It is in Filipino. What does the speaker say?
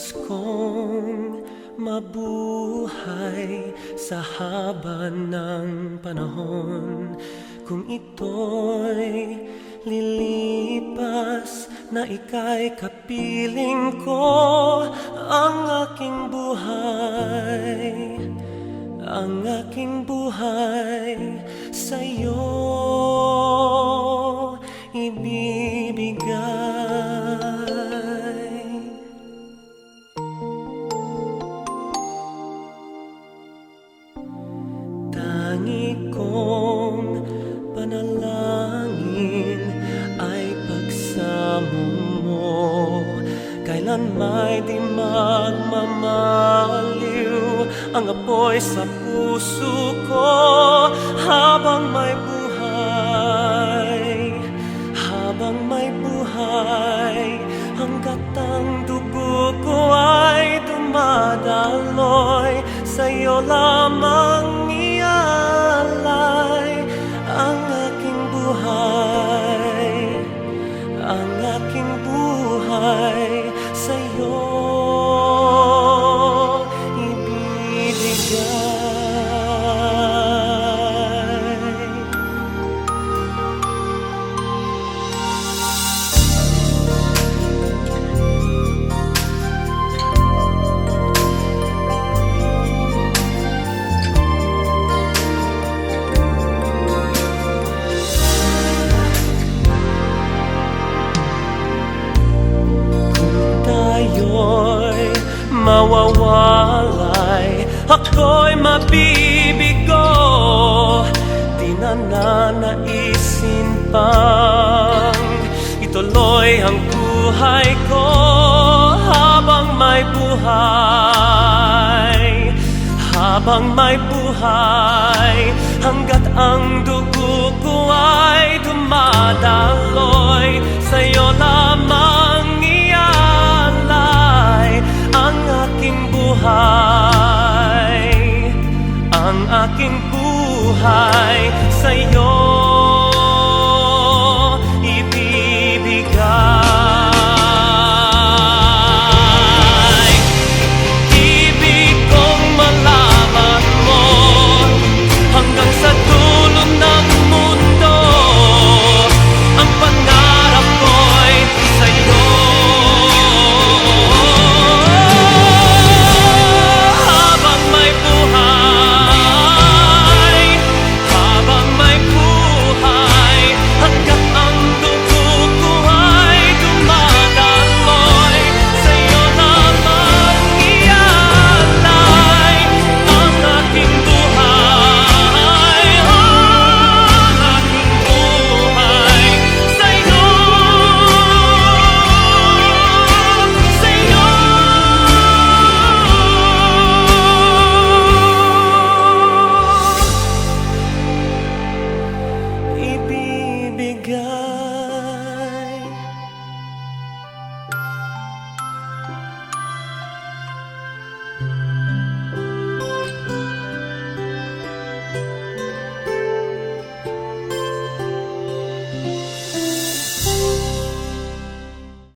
Nais kong mabuhay sa haba ng panahon. Kung ito'y lilipas na ika'y kapiling ko, ang aking buhay sa'yo ibibigay. Tangi kong panalangin ay pagsamo mo, kailan may di magmamaliw ang apoy sa puso ko. Habang may buhay, hanggat ang dugo ko ay dumadaloy, sa'yo lamang ialay ang aking buhay sa'yo ibibigay. Mawawalay, ako'y mabibigo, di na nanaisin pang ituloy ang buhay ko. Habang may buhay, hanggat ang dugo ko ay dumadaloy, sa'yo lamang ialay ang aking buhay sa'yo